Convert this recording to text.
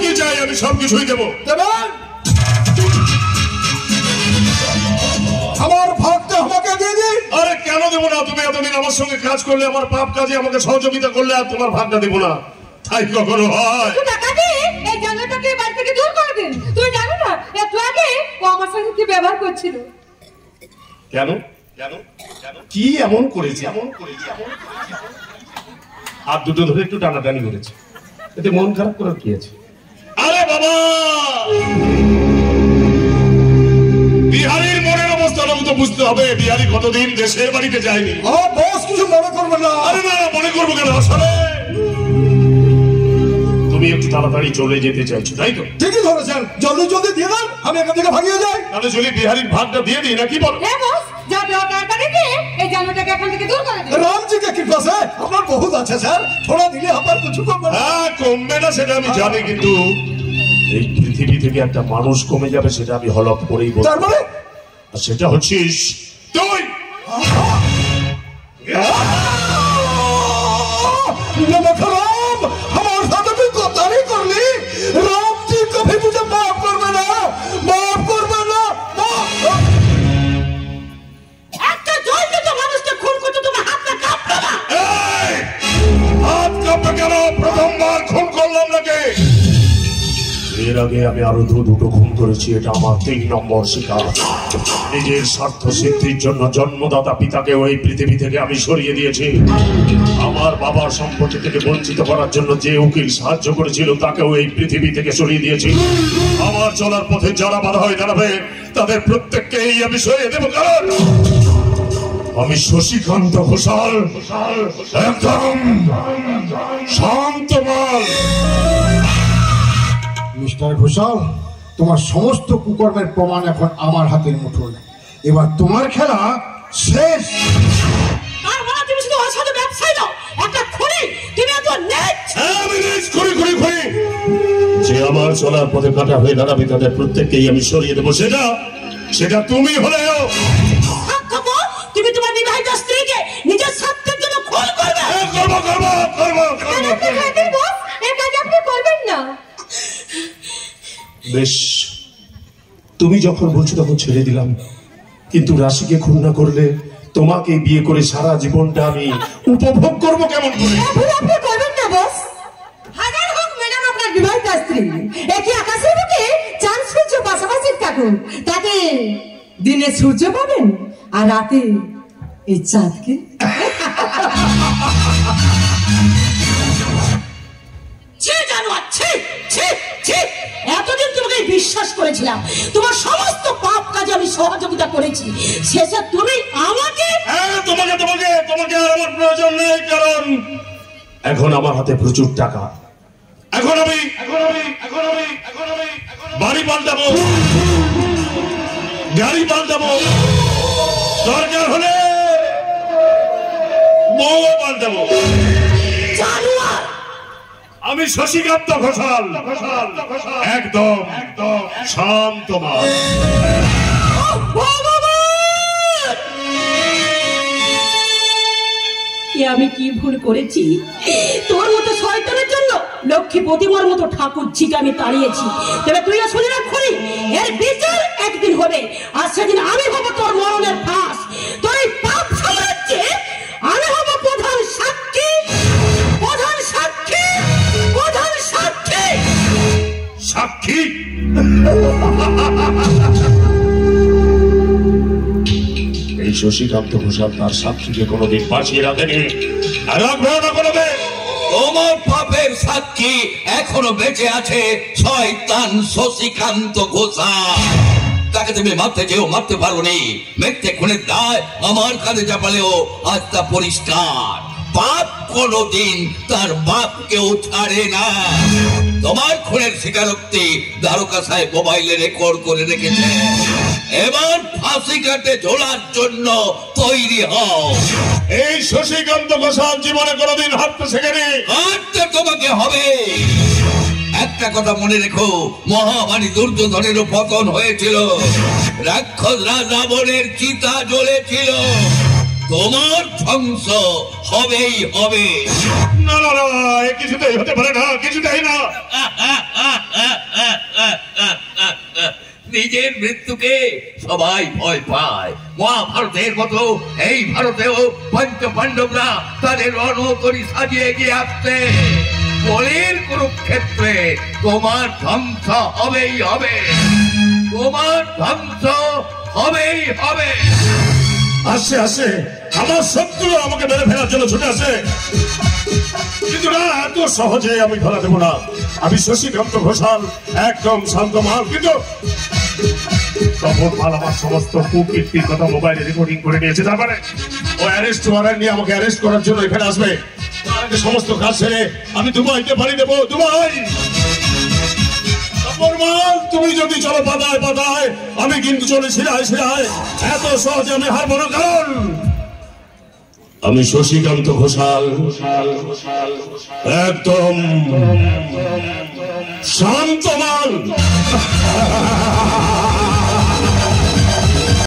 কি চাই? আমি সবকিছুই দেবো। আমার ভাগটা আমাকে দিয়ে দিন। আরে কেন দেবো না? তুমি এতদিন আমার সঙ্গে কাজ করলে, আমার পাপ কাজে আমাকে সহযোগিতা করলে, আর তোমার ভাগটা দেবো না? তাই কখনো হয়? এই জায়গাটাকে বাড়ি থেকে দূর করে দিন। তুই জানো না একটু আগে ও আমার সঙ্গে কি ব্যবহার করছিল? কেন কেন কি এমন করেছি? হাত দুটো ধরে একটু টানাটানি করেছে, এতে মন খারাপ করার কি আছে? আরে বাবা, বিহারীর মনের অবস্থাটাও তো বুঝতে হবে। বিহারী কতদিন দেশের বাড়িতে যায়নি। বস কিছু মনে করবেন না। আরে না, মনে করবো কেন? আসলে তুমি একটু তাড়াতাড়ি চলে যেতে চাইছো, তাই তো? ঠিকই ধরেছেন, জলদি জলদি দিয়ে দেন, আমি এখান থেকে ভাগিয়ে যাই। তাহলে চলি বিহারীর ভাগটা দিয়ে দিই, নাকি বল? হ্যাঁ বস, যা তাড়াতাড়ি দিয়ে এই জানোটাকে এখান থেকে দূর করে দিন। राम जी के कृपा से আপনার বহুত আছে স্যার, থোড়া দিলে আপনার কিছু কমবে না। হ্যাঁ, কমবে না সেটা আমি জানি, কিন্তু এই পৃথিবী থেকে একটা মানুষ কমে যাবে সেটা আমি হলফ করেই বলবো। তার মানে আর সেটা হচ্ছিস তুই। नमस्कार, हमारे साथ भी गद्दारी कर ली। राम जी कभी मुझे माफ करवे ना, माफ करवे ना। একটা জলদি তো মানুষকে খুন করতে তুমি হাত না কাঁপবে না? এই, হাত কাঁপবে কেন? প্রথমবার খুন করলাম নাকি? এর আগে আমি আরো দুটো খুন করেছি, এটা আমার 3 নম্বর শিকার। নিজের স্বার্থ সিদ্ধির জন্য জন্মদাতা পিতাকে ওই পৃথিবী থেকে আমি সরিয়ে দিয়েছি। আমার বাবার সম্পত্তি থেকে বঞ্চিত করার জন্য যে উকিল সাহায্য করেছিল তাকেও এই পৃথিবী থেকে সরিয়ে দিয়েছি। আমার চলার পথে যারা বাধা হয়ে দাঁড়াবে তাদের প্রত্যেককেই আমি সরিয়ে দেবো, কারণ আমি শশীকান্ত ঘোষাল একদম শান্ত মাল। মিস্টার ঘোষাল, তোমার সমস্ত কুকর্মের প্রমাণ এখন আমার হাতের মুঠোয়। এবার তোমার খেলা শেষ। তার মানে তুমি শুধু অসাধু ব্যবসায়ী নও, একটা খুনি। তুমি এত নেচ। আমি নিজ খুঁড়ি যে আমার চলার পথে কাটা হয়ে দাঁড়াবে তাদের প্রত্যেককেই আমি সরিয়ে দেবো, সেটা তুমি হলেও। তুমি তোমার বিবাহিত স্ত্রীকে নিজের স্বার্থের জন্য খুন করবে। আপনি করবেন না। বেশ, তুমি যখন বলছো তখন ছেড়ে দিলাম, কিন্তু রাশিকে খুন না করলে তোমাকে বিয়ে করে সারা জীবনটা আমি উপভোগ করবো কেমন করে? আপনি করবেন না বস। হাজার হোক ম্যাডাম আপনার বিবাহিত স্ত্রী, একই আকাশের বুকে চাঁদ সূর্য পাশাপাশি থাকুন, তাতে দিনে সূর্য পাবেন আর রাতে এই চাঁদকে। এতদিন তোমাকে বিশ্বাস করেছিলাম, তোমার সমস্ত পাপ কাজে আমি সহযোগিতা করেছি, শেষে তুমি আমাকে। তোমাকে আর আমার প্রয়োজন নেই, কারণ এখন আমার হাতে প্রচুর টাকা। এখন আমি বাড়ি পাল্টাবো, গাড়ি পাল্টাবো, দরকার হলে বউ পাল্টাবো। আমি শশীকান্ত ঘোষাল একদম শান্ত মাল। আমি কি ভুল করেছি? তোর মতো শয়তানের জন্য লক্ষ্মী প্রতিমার মতো ঠাকুর ঝিকে আমি তাড়িয়েছি। তবে তুইও শুনে রাখলি, এর বিচার একদিন হবে, আর সেদিন আমি হব তোর মরণের ফাঁস। তোর এই পাপ সামলাচ্ছে আমি হব প্রধান সাক্ষী। সাক্ষী? এই শশীকান্ত ঘোষাল তার সাক্ষীকে কোনোদিন বাঁচিয়ে রাখেনি, আর রাখবেও না কোনোদিন। তোমার পাপের সাক্ষী এখনো বেঁচে আছে শয়তান শশীকান্ত ঘোষাল। তাকে তুমি মারতে চেয়েও মারতে পারোনি। মিথ্যে খুনের দায় আমার কাছে চাপালেও আজ তা পরিষ্কার। পাপ কোনদিন তার বাপকেও ছাড়ে না। তোমার খুনের স্বীকারোক্তি দ্বারকা সাহেব মোবাইলে রেকর্ড করে রেখেছে। এবার ফাঁসি কাটে ঝোলার জন্য তৈরি হও। এই শশীকান্ত ঘোষাল জীবনে কোনোদিন হাঁটতে শেখেনি, হাঁটতে তোমাকে হবে। একটা কথা মনে রেখো, মহামারী দুর্যোধনেরও পতন হয়েছিল, রাক্ষস রাবণের চিতা জ্বলেছিল, তোমার ধ্বংস হবেই হবে। না না না, এ কিছুতেই হতে পারে না, কিছুতেই না। নিজের মৃত্যুকে সবাই ভয় পায়। মহাভারতের মতো এই ভারতেও পঞ্চ পাণ্ডবরা তাদের রণতরী সাজিয়ে এগিয়ে আসছে। বলির কুরুক্ষেত্রে তোমার ধ্বংস হবেই হবে, তোমার ধ্বংস হবেই হবে। আসে আসে, আমার শত্রু আমাকে মেরে ফেলার জন্য ছুটে আসে, কিন্তু না, এত সহজে আমি ধরা দেবো না। আমি শশীকান্ত ঘোষাল, একদম শান্ত মাল। কিন্তু তখন মাল আমার সমস্ত কুকীর্তির কথা মোবাইলে রেকর্ডিং করে নিয়েছে। তারপরে ও অ্যারেস্ট ওয়ারেন্ট নিয়ে আমাকে অ্যারেস্ট করার জন্য এখানে আসবে। তার আগে সমস্ত কাজ ছেড়ে আমি দুবাইতে পাড়ি দেবো। দুবাই মাল, তুমি যদি চলো পাতায় পাতায়, আমি কিন্তু চলে শিরায় শিরায়। এত সহজে আমি হারবো না, কারণ আমি শশীকান্ত ঘোষাল, একদম শান্ত